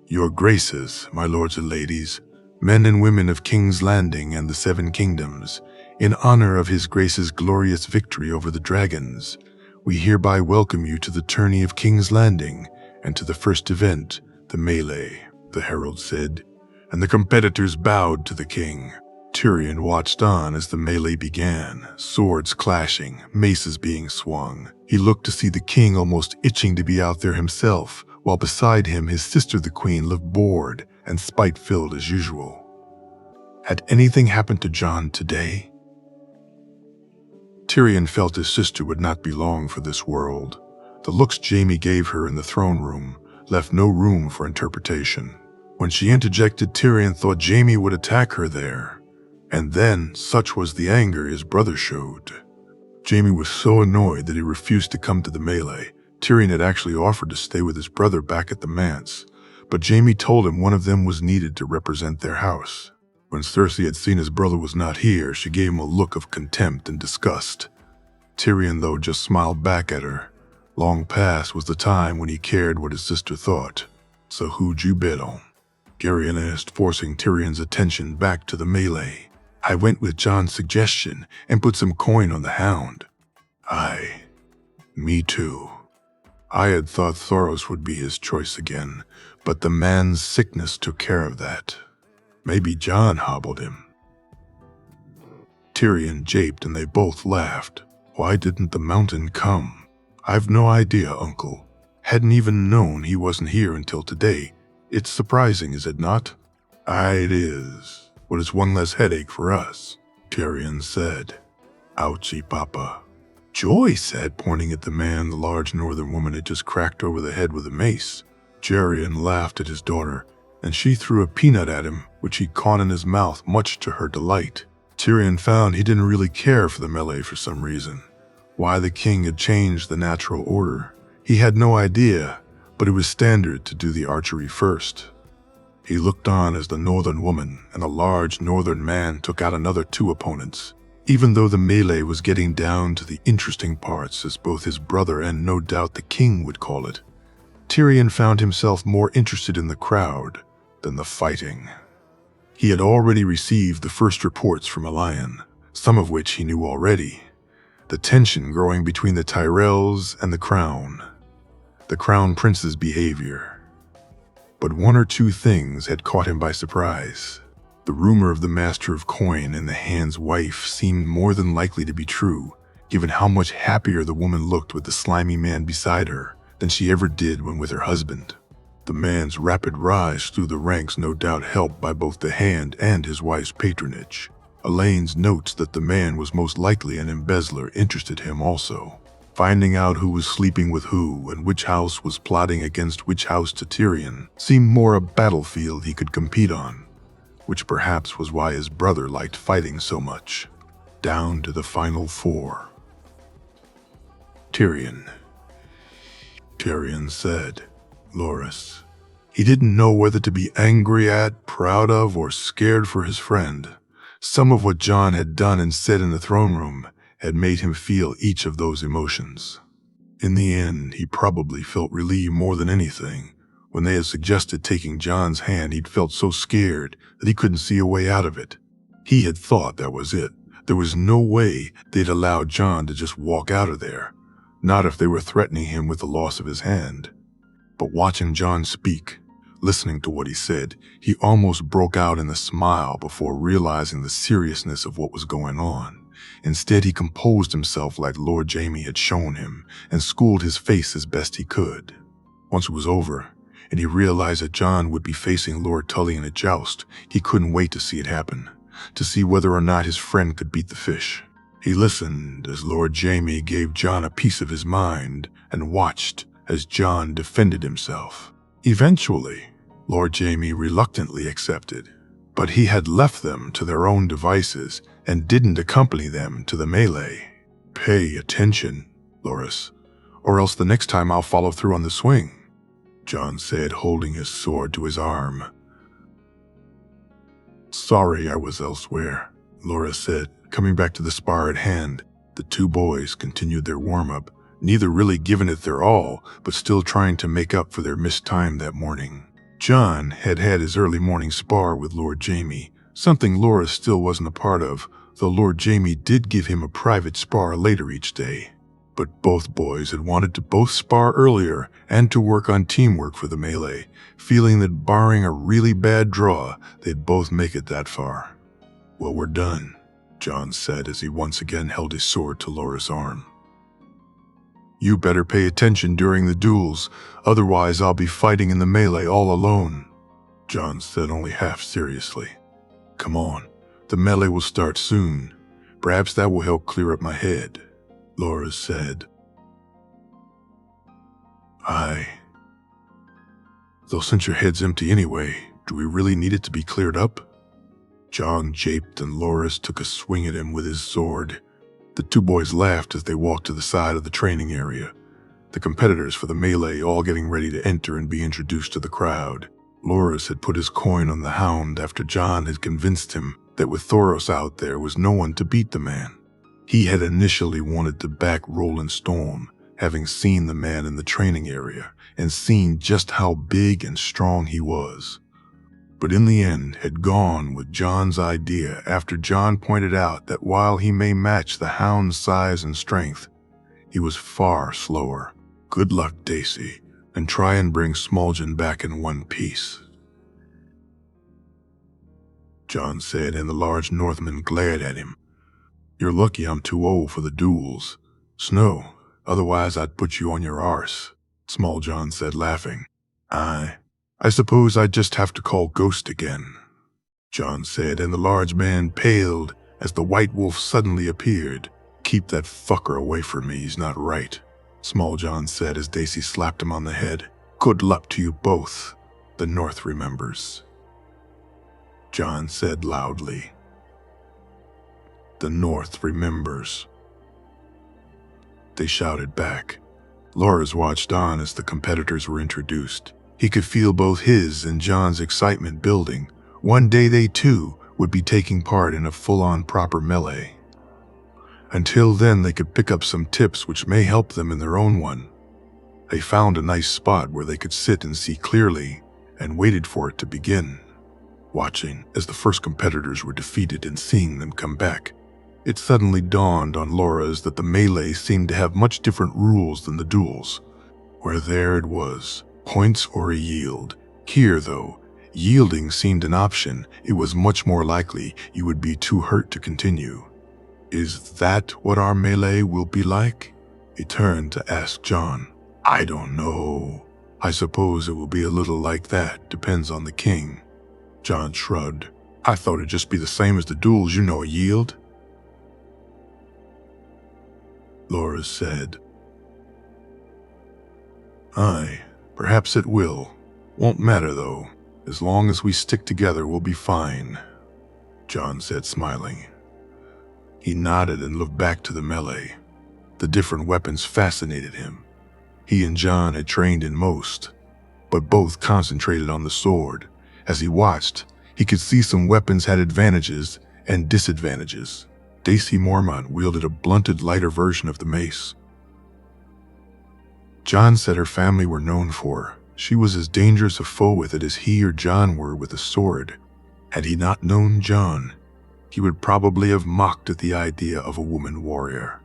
"Your graces, my lords and ladies, men and women of King's Landing and the Seven Kingdoms, in honor of His Grace's glorious victory over the dragons, we hereby welcome you to the tourney of King's Landing and to the first event, the melee," the herald said, and the competitors bowed to the king. Tyrion watched on as the melee began, swords clashing, maces being swung. He looked to see the king almost itching to be out there himself, while beside him his sister the queen looked bored and spite-filled as usual. Had anything happened to Jon today? Tyrion felt his sister would not be long for this world. The looks Jaime gave her in the throne room left no room for interpretation. When she interjected, Tyrion thought Jaime would attack her there, and then such was the anger his brother showed. Jaime was so annoyed that he refused to come to the melee. Tyrion had actually offered to stay with his brother back at the manse, but Jaime told him one of them was needed to represent their house. When Cersei had seen his brother was not here, she gave him a look of contempt and disgust. Tyrion, though, just smiled back at her. Long past was the time when he cared what his sister thought. So who'd you bet on? Garion asked, forcing Tyrion's attention back to the melee. I went with Jon's suggestion and put some coin on the hound. Me too. I had thought Thoros would be his choice again, but the man's sickness took care of that. Maybe Jon hobbled him. Tyrion japed and they both laughed. Why didn't the mountain come? I've no idea, Uncle. Hadn't even known he wasn't here until today. It's surprising, is it not? Aye, it is. But it's one less headache for us, Tyrion said. Ouchie, Papa. Joy said, pointing at the man the large northern woman had just cracked over the head with a mace. Gerion laughed at his daughter, and she threw a peanut at him, which he caught in his mouth, much to her delight. Tyrion found he didn't really care for the melee for some reason. Why the king had changed the natural order, he had no idea, but it was standard to do the archery first. He looked on as the northern woman and a large northern man took out another 2 opponents. Even though the melee was getting down to the interesting parts, as both his brother and no doubt the king would call it, Tyrion found himself more interested in the crowd than the fighting. He had already received the first reports from Elion, some of which he knew already. The tension growing between the Tyrells and the crown prince's behavior. But 1 or 2 things had caught him by surprise. The rumor of the Master of Coin and the Hand's wife seemed more than likely to be true, given how much happier the woman looked with the slimy man beside her than she ever did when with her husband. The man's rapid rise through the ranks no doubt helped by both the Hand and his wife's patronage. Elaine's notes that the man was most likely an embezzler interested him also. Finding out who was sleeping with who and which house was plotting against which house to Tyrion seemed more a battlefield he could compete on, which perhaps was why his brother liked fighting so much. Down to the final 4. Tyrion said. Loras. He didn't know whether to be angry at, proud of, or scared for his friend. Some of what Jon had done and said in the throne room had made him feel each of those emotions. In the end, he probably felt relieved more than anything. When they had suggested taking Jon's hand, he'd felt so scared that he couldn't see a way out of it. He had thought that was it. There was no way they'd allow Jon to just walk out of there, not if they were threatening him with the loss of his hand. But watching Jon speak, listening to what he said, he almost broke out in a smile before realizing the seriousness of what was going on. Instead, he composed himself like Lord Jaime had shown him and schooled his face as best he could. Once it was over, and he realized that Jon would be facing Lord Tully in a joust, he couldn't wait to see it happen, to see whether or not his friend could beat the fish. He listened as Lord Jaime gave Jon a piece of his mind and watched as Jon defended himself. Eventually, Lord Jaime reluctantly accepted, but he had left them to their own devices and didn't accompany them to the melee. Pay attention, Loras, or else the next time I'll follow through on the swing, Jon said, holding his sword to his arm. Sorry I was elsewhere, Loras said, coming back to the spar at hand. The 2 boys continued their warm-up, neither really giving it their all, but still trying to make up for their missed time that morning. Jon had had his early morning spar with Lord Jaime, something Loras still wasn't a part of, though Lord Jaime did give him a private spar later each day. But both boys had wanted to both spar earlier and to work on teamwork for the melee, feeling that barring a really bad draw, they'd both make it that far. Well, we're done, Jon said as he once again held his sword to Loras' arm. You better pay attention during the duels, otherwise I'll be fighting in the melee all alone, Jon said only half seriously. Come on, the melee will start soon. Perhaps that will help clear up my head, Loras said. Though since your head's empty anyway, do we really need it to be cleared up? Jon japed and Loras took a swing at him with his sword. The 2 boys laughed as they walked to the side of the training area, the competitors for the melee all getting ready to enter and be introduced to the crowd. Loras had put his coin on the hound after Jon had convinced him that with Thoros out there was no one to beat the man. He had initially wanted to back Roland Storm, having seen the man in the training area and seen just how big and strong he was. But in the end had gone with Jon's idea after Jon pointed out that while he may match the hound's size and strength, he was far slower. Good luck, Daisy, and try and bring Smoljan back in one piece, Jon said, and the large Northman glared at him. You're lucky I'm too old for the duels. Snow, otherwise I'd put you on your arse, Smoljan said, laughing. I suppose I'd just have to call Ghost again, Jon said, and the large man paled as the white wolf suddenly appeared. Keep that fucker away from me, he's not right, Smoljan said as Daisy slapped him on the head. Good luck to you both. The North remembers, Jon said loudly. The North remembers, they shouted back. Loras watched on as the competitors were introduced. He could feel both his and Jon's excitement building. One day they too would be taking part in a full-on proper melee. Until then they could pick up some tips which may help them in their own one. They found a nice spot where they could sit and see clearly and waited for it to begin. Watching as the first competitors were defeated and seeing them come back, it suddenly dawned on Loras that the melee seemed to have much different rules than the duels, where there it was, points or a yield. Here, though, yielding seemed an option. It was much more likely you would be too hurt to continue. Is that what our melee will be like? He turned to ask Jon. I don't know. I suppose it will be a little like that, depends on the king. Jon shrugged. I thought it'd just be the same as the duels, you know, a yield. Loras said. Aye, perhaps it will. Won't matter though. As long as we stick together, we'll be fine, Jon said, smiling. He nodded and looked back to the melee. The different weapons fascinated him. He and Jon had trained in most, but both concentrated on the sword. As he watched, he could see some weapons had advantages and disadvantages. Daisy Mormont wielded a blunted, lighter version of the mace. Jon said her family were known for. She was as dangerous a foe with it as he or Jon were with a sword. Had he not known Jon, he would probably have mocked at the idea of a woman warrior.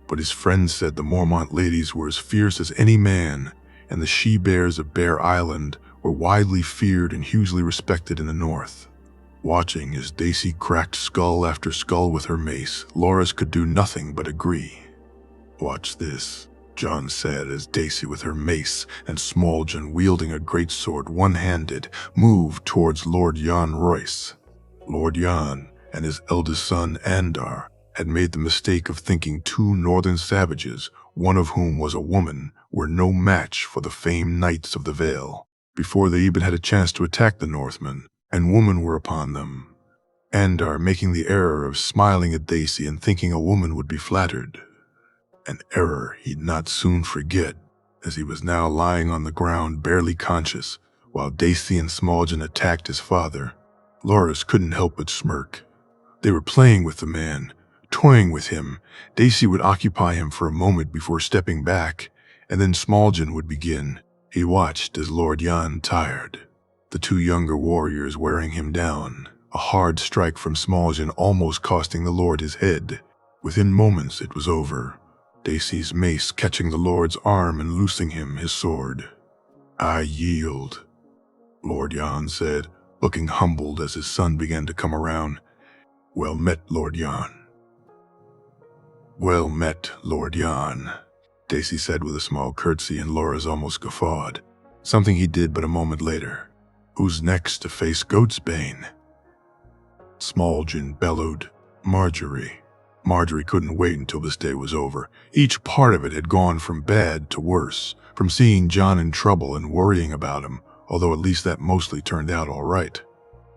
But his friends said the Mormont ladies were as fierce as any man, and the she-bears of Bear Island were widely feared and hugely respected in the north. Watching as Daisy cracked skull after skull with her mace, Loras could do nothing but agree. Watch this, Jon said as Daisy with her mace and Smoljan wielding a greatsword one-handed moved towards Lord Jan Royce. Lord Jan and his eldest son Andar had made the mistake of thinking two northern savages, one of whom was a woman, were no match for the famed Knights of the Vale. Before they even had a chance to attack the Northmen, and women were upon them. Andar making the error of smiling at Daisy and thinking a woman would be flattered. An error he'd not soon forget, as he was now lying on the ground barely conscious, while Daisy and Smoljan attacked his father. Loras couldn't help but smirk. They were playing with the man, toying with him. Daisy would occupy him for a moment before stepping back, and then Smoljan would begin. He watched as Lord Jan tired, the two younger warriors wearing him down, a hard strike from Smoljan almost costing the Lord his head. Within moments it was over, Daisy's mace catching the Lord's arm and loosing him his sword. I yield, Lord Jan said, looking humbled as his son began to come around. Well met, Lord Jan. Well met, Lord Jan, Daisy said with a small curtsy, and Loras almost guffawed, something he did but a moment later. Who's next to face Goatsbane? Smoljan bellowed. Marjorie. Marjorie couldn't wait until this day was over. Each part of it had gone from bad to worse, from seeing Jon in trouble and worrying about him, although at least that mostly turned out all right.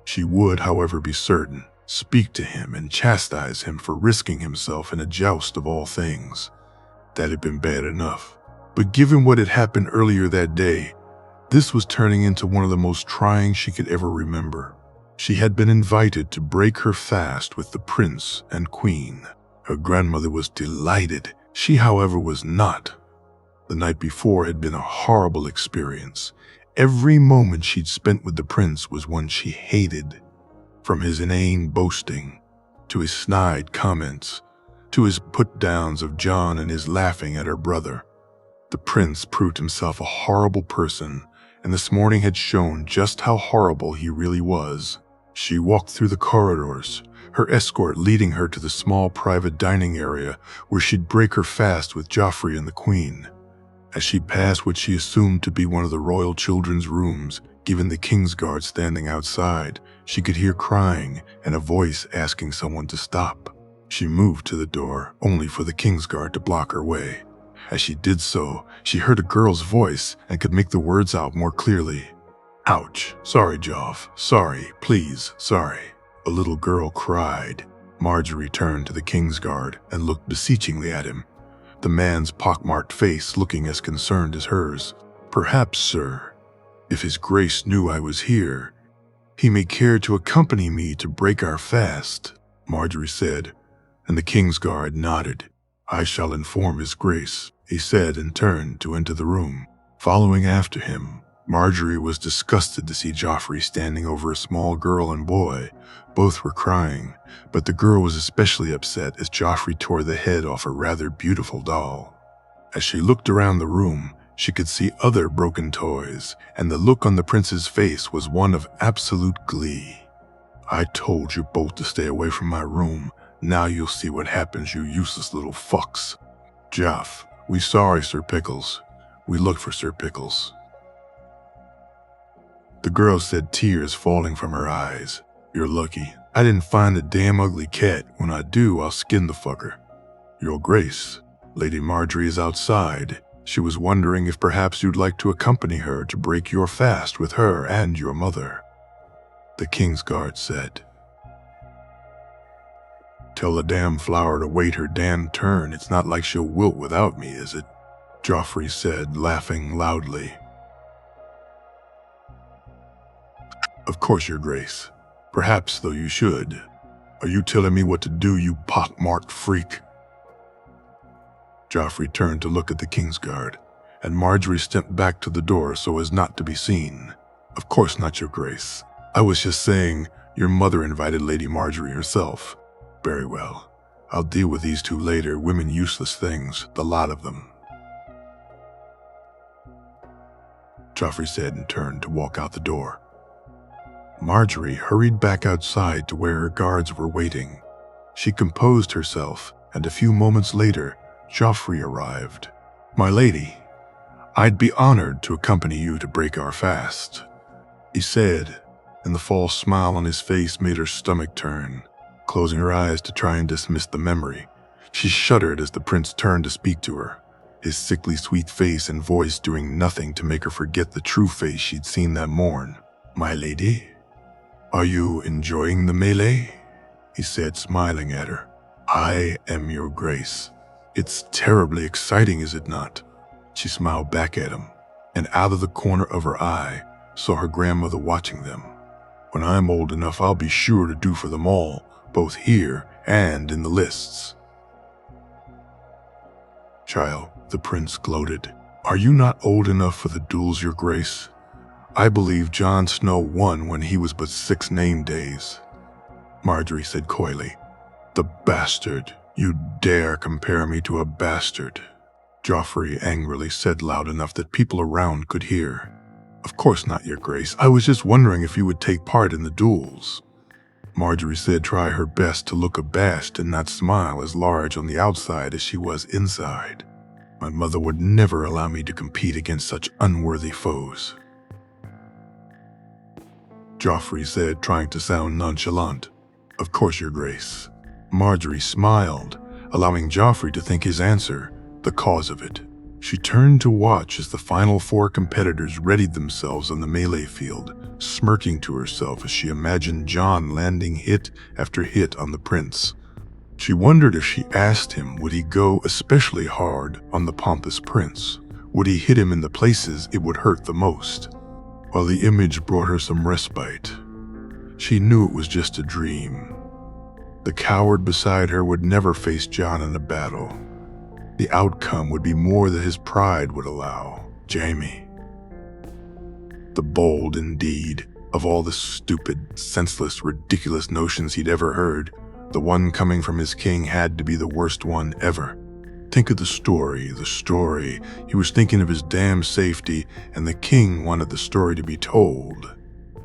She would, however, be certain, speak to him and chastise him for risking himself in a joust of all things. That had been bad enough. But given what had happened earlier that day, This was turning into one of the most trying she could ever remember. She had been invited to break her fast with the prince and queen. Her grandmother was delighted. She, however, was not. The night before had been a horrible experience. Every moment she'd spent with the prince was one she hated. From his inane boasting, to his snide comments, to his put-downs of John and his laughing at her brother. The prince proved himself a horrible person, and this morning had shown just how horrible he really was. She walked through the corridors, her escort leading her to the small private dining area where she'd break her fast with Joffrey and the queen. As she passed what she assumed to be one of the royal children's rooms, given the Kingsguard standing outside, she could hear crying and a voice asking someone to stop. She moved to the door, only for the Kingsguard to block her way. As she did so, she heard a girl's voice and could make the words out more clearly. "Ouch. Sorry, Joff. Sorry. Please. Sorry." A little girl cried. Marjorie turned to the Kingsguard and looked beseechingly at him, the man's pockmarked face looking as concerned as hers. "Perhaps, sir, if his grace knew I was here, he may care to accompany me to break our fast," Marjorie said, and the Kingsguard nodded. "I shall inform his grace," he said, and turned to enter the room. Following after him, Marjorie was disgusted to see Joffrey standing over a small girl and boy. Both were crying, but the girl was especially upset as Joffrey tore the head off a rather beautiful doll. As she looked around the room, she could see other broken toys, and the look on the prince's face was one of absolute glee. "I told you both to stay away from my room. Now you'll see what happens, you useless little fucks." "Joff, we sorry, Sir Pickles. We looked for Sir Pickles." The girl said, tears falling from her eyes. "You're lucky. I didn't find the damn ugly cat. When I do, I'll skin the fucker." "Your Grace, Lady Marjorie is outside. She was wondering if perhaps you'd like to accompany her to break your fast with her and your mother," the Kingsguard said. "Tell the damn flower to wait her damn turn. It's not like she'll wilt without me, is it?" Joffrey said, laughing loudly. "Of course, Your Grace. Perhaps, though, you should. Are you telling me what to do, you pockmarked freak?" Joffrey turned to look at the Kingsguard, and Marjorie stepped back to the door so as not to be seen. "Of course not, Your Grace. I was just saying your mother invited Lady Marjorie herself." "Very well. I'll deal with these two later. Women useless things, the lot of them," Joffrey said and turned to walk out the door. Marjorie hurried back outside to where her guards were waiting. She composed herself, and a few moments later, Joffrey arrived. "My lady, I'd be honored to accompany you to break our fast," he said, and the false smile on his face made her stomach turn. Closing her eyes to try and dismiss the memory, she shuddered as the prince turned to speak to her, his sickly sweet face and voice doing nothing to make her forget the true face she'd seen that morn. "My lady, are you enjoying the melee?" he said, smiling at her. "I am Your Grace. It's terribly exciting, is it not?" She smiled back at him, and out of the corner of her eye saw her grandmother watching them. "When I'm old enough, I'll be sure to do for them all, both here and in the lists." "Child," the prince gloated, "are you not old enough for the duels, Your Grace? I believe Jon Snow won when he was but 6 name days." Marjorie said coyly, "The bastard! You dare compare me to a bastard?" Joffrey angrily said loud enough that people around could hear. "Of course not, Your Grace. I was just wondering if you would take part in the duels." Marjorie said try her best to look abashed and not smile as large on the outside as she was inside. "My mother would never allow me to compete against such unworthy foes," Joffrey said, trying to sound nonchalant. "Of course, Your Grace." Marjorie smiled, allowing Joffrey to think his answer, the cause of it. She turned to watch as the final 4 competitors readied themselves on the melee field, smirking to herself as she imagined Jon landing hit after hit on the prince. She wondered if she asked him, would he go especially hard on the pompous prince? Would he hit him in the places it would hurt the most? While the image brought her some respite, she knew it was just a dream. The coward beside her would never face Jon in a battle. The outcome would be more than his pride would allow. Jaime. The bold, indeed, of all the stupid, senseless, ridiculous notions he'd ever heard, the one coming from his king had to be the worst one ever. Think of the story. He was thinking of his damn safety, and the king wanted the story to be told.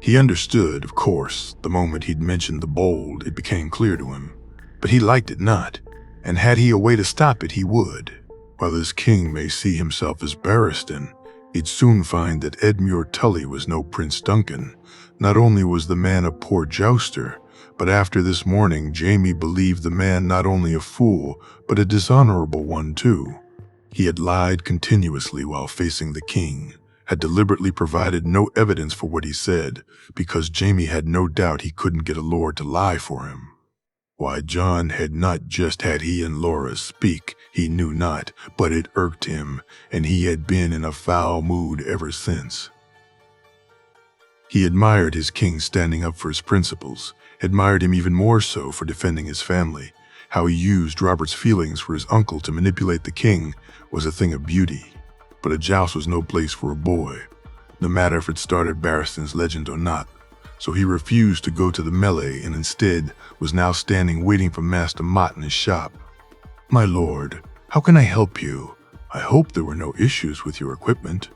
He understood, of course, the moment he'd mentioned the bold, it became clear to him. But he liked it not, and had he a way to stop it, he would. While this king may see himself as Barristan, he'd soon find that Edmure Tully was no Prince Duncan. Not only was the man a poor jouster, but after this morning, Jaime believed the man not only a fool, but a dishonorable one too. He had lied continuously while facing the king, had deliberately provided no evidence for what he said, because Jaime had no doubt he couldn't get a lord to lie for him. Why Jon had not just had he and Loras speak, he knew not, but it irked him, and he had been in a foul mood ever since. He admired his king standing up for his principles, admired him even more so for defending his family. How he used Robert's feelings for his uncle to manipulate the king was a thing of beauty. But a joust was no place for a boy, no matter if it started Barristan's legend or not. So he refused to go to the melee and instead was now standing waiting for Master Mott in his shop. "My lord, how can I help you? I hope there were no issues with your equipment,"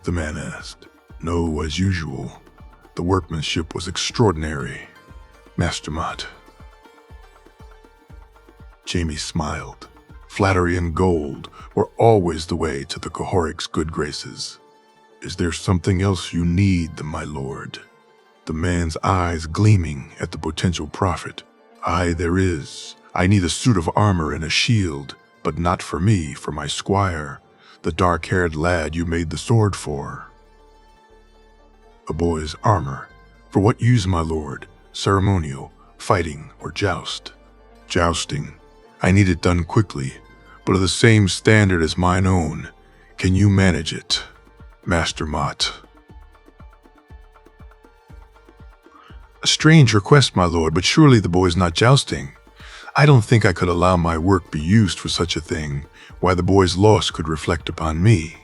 the man asked. "No, as usual. The workmanship was extraordinary, Master Mott." Jaime smiled. Flattery and gold were always the way to the Cahoric's good graces. "Is there something else you need, my lord?" The man's eyes gleaming at the potential profit. "Aye, there is. I need a suit of armor and a shield, but not for me, for my squire, the dark-haired lad you made the sword for." "A boy's armor? For what use, my lord? Ceremonial, fighting, or joust?" "Jousting. I need it done quickly, but of the same standard as mine own. Can you manage it, Master Mott?" "A strange request, my lord, but surely the boy's not jousting. I don't think I could allow my work be used for such a thing. Why, the boy's loss could reflect upon me."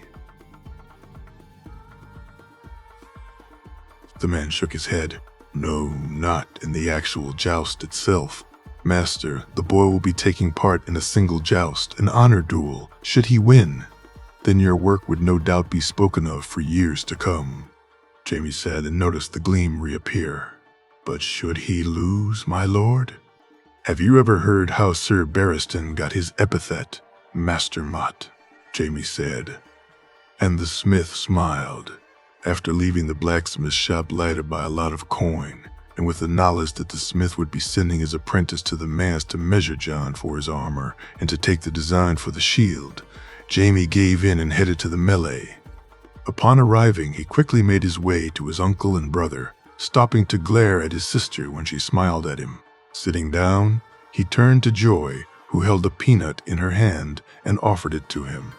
The man shook his head. "No, not in the actual joust itself. Master, the boy will be taking part in a single joust, an honor duel. Should he win, then your work would no doubt be spoken of for years to come," Jaime said, and noticed the gleam reappear. "But should he lose, my lord? Have you ever heard how Sir Barristan got his epithet, Master Mott?" Jaime said. And the smith smiled. After leaving the blacksmith shop lighted by a lot of coin, and with the knowledge that the smith would be sending his apprentice to the manse to measure Jon for his armor and to take the design for the shield, Jaime gave in and headed to the melee. Upon arriving, he quickly made his way to his uncle and brother, stopping to glare at his sister when she smiled at him. Sitting down, he turned to Joy, who held a peanut in her hand, and offered it to him.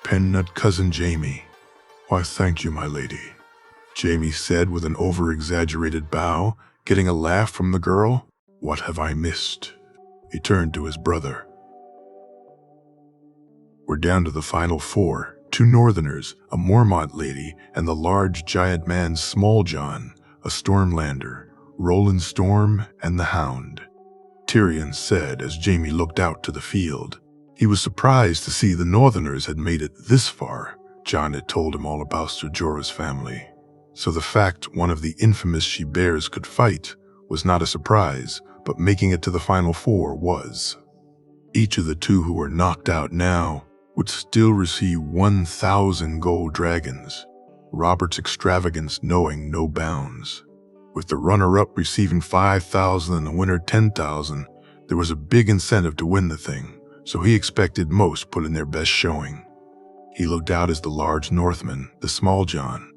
"Peanut cousin Jaime." "Why, thank you, my lady," Jaime said with an over-exaggerated bow, getting a laugh from the girl. "What have I missed?" He turned to his brother. "We're down to the final four, 2 Northerners, a Mormont lady, and the large giant man Small John, a Stormlander, Roland Storm, and the Hound," Tyrion said as Jaime looked out to the field. He was surprised to see the Northerners had made it this far. Jon had told him all about Ser Jorah's family, so the fact one of the infamous she-bears could fight was not a surprise, but making it to the final four was. Each of the 2 who were knocked out now would still receive 1,000 gold dragons, Robert's extravagance knowing no bounds. With the runner-up receiving 5,000 and the winner 10,000, there was a big incentive to win the thing, so he expected most put in their best showing. He looked out as the large Northman, the Small John.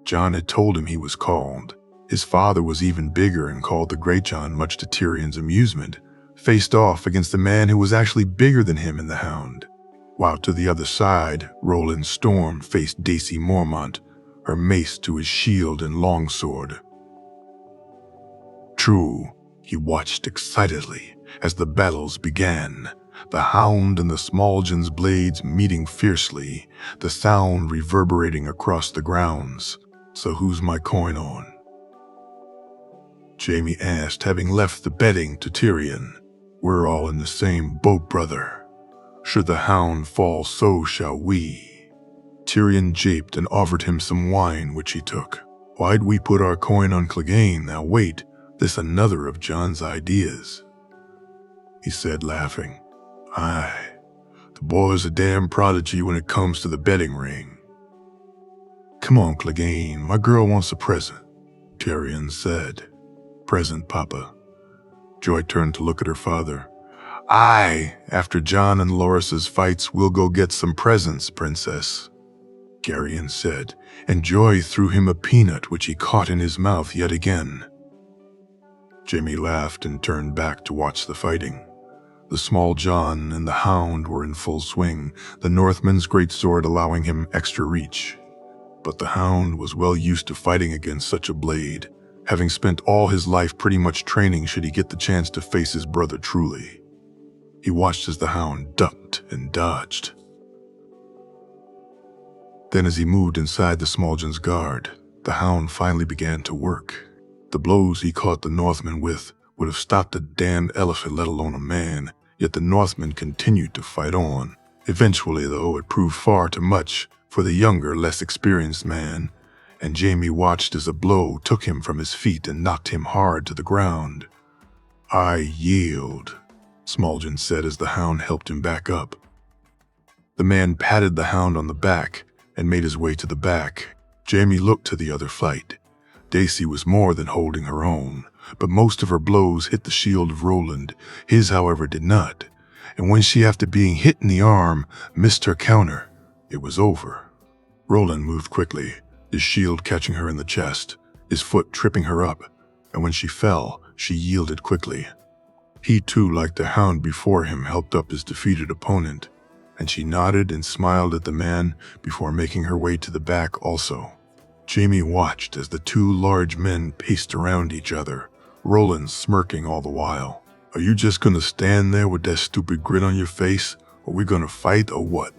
Jon had told him he was called. His father was even bigger and called the Great John, much to Tyrion's amusement, faced off against a man who was actually bigger than him in the Hound. While to the other side, Roland Storm faced Daisy Mormont, her mace to his shield and longsword. True, he watched excitedly as the battles began, the hound and the Smaljans' blades meeting fiercely, the sound reverberating across the grounds. "So who's my coin on?" Jaime asked, having left the betting to Tyrion. "We're all in the same boat, brother. Should the hound fall, so shall we." Tyrion japed and offered him some wine, which he took. "Why'd we put our coin on Clegane? Now wait, this another of Jon's ideas," he said, laughing. "Aye, the boy's a damn prodigy when it comes to the betting ring." "Come on, Clegane, my girl wants a present," Tyrion said. "Present, Papa." Joy turned to look at her father. "Aye, after Jon and Loras's fights, we'll go get some presents, Princess," Garion said, and Joy threw him a peanut which he caught in his mouth yet again. Jaime laughed and turned back to watch the fighting. The small Jon and the hound were in full swing, the Northman's greatsword allowing him extra reach. But the hound was well used to fighting against such a blade, having spent all his life pretty much training should he get the chance to face his brother truly. He watched as the hound ducked and dodged. Then as he moved inside the Smaljans' guard, the hound finally began to work. The blows he caught the Northman with would have stopped a damned elephant, let alone a man, yet the Northman continued to fight on. Eventually, though, it proved far too much for the younger, less experienced man, and Jaime watched as a blow took him from his feet and knocked him hard to the ground. "I yield," Smaljan said as the hound helped him back up. The man patted the hound on the back and made his way to the back. Jaime looked to the other fight. Daisy was more than holding her own, but most of her blows hit the shield of Roland. His, however, did not, and when she, after being hit in the arm, missed her counter, it was over. Roland moved quickly, his shield catching her in the chest, his foot tripping her up, and when she fell, she yielded quickly. He too, like the hound before him, helped up his defeated opponent, and she nodded and smiled at the man before making her way to the back also. Jaime watched as the two large men paced around each other, Roland smirking all the while. "Are you just gonna stand there with that stupid grin on your face? Are we gonna fight or what?"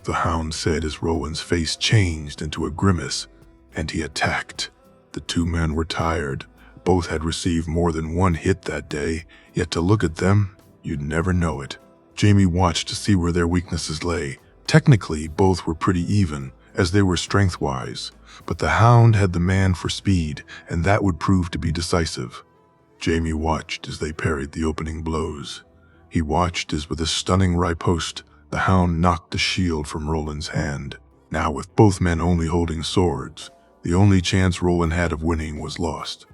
the hound said as Roland's face changed into a grimace, and he attacked. The two men were tired. Both had received more than one hit that day, yet to look at them, you'd never know it. Jaime watched to see where their weaknesses lay. Technically, both were pretty even, as they were strength-wise, but the hound had the man for speed, and that would prove to be decisive. Jaime watched as they parried the opening blows. He watched as with a stunning riposte, the hound knocked the shield from Roland's hand. Now with both men only holding swords, the only chance Roland had of winning was lost.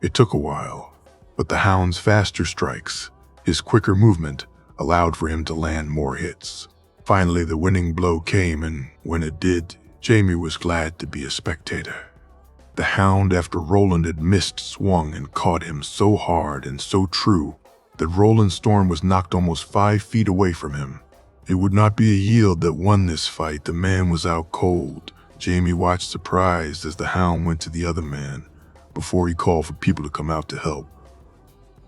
It took a while, but the hound's faster strikes, his quicker movement, allowed for him to land more hits. Finally, the winning blow came, and when it did, Jaime was glad to be a spectator. The hound, after Roland had missed, swung and caught him so hard and so true that Roland's storm was knocked almost 5 feet away from him. It would not be a yield that won this fight. The man was out cold. Jaime watched surprised as the hound went to the other man before he called for people to come out to help.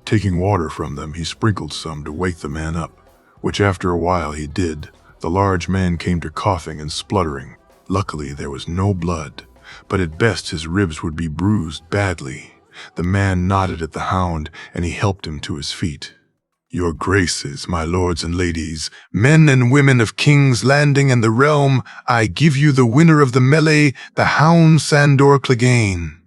Taking water from them, he sprinkled some to wake the man up, which after a while he did. The large man came to coughing and spluttering. Luckily, there was no blood, but at best his ribs would be bruised badly. The man nodded at the hound, and he helped him to his feet. "Your graces, my lords and ladies, men and women of King's Landing and the realm, I give you the winner of the melee, the hound Sandor Clegane."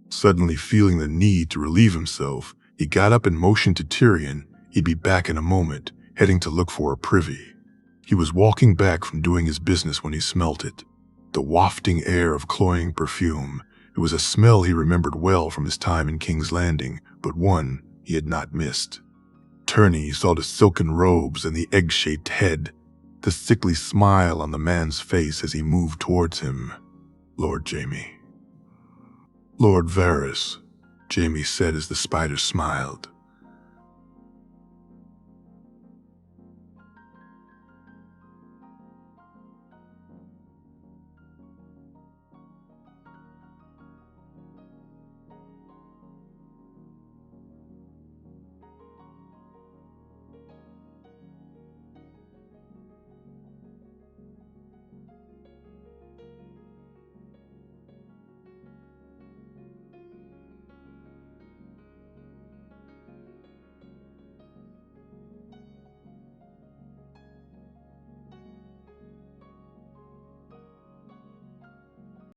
Suddenly feeling the need to relieve himself, he got up and motioned to Tyrion he'd be back in a moment, heading to look for a privy. He was walking back from doing his business when he smelt it. The wafting air of cloying perfume. It was a smell he remembered well from his time in King's Landing, but one he had not missed. Turning, he saw the silken robes and the egg-shaped head, the sickly smile on the man's face as he moved towards him. "Lord Jaime." "Lord Varys," Jaime said as the spider smiled.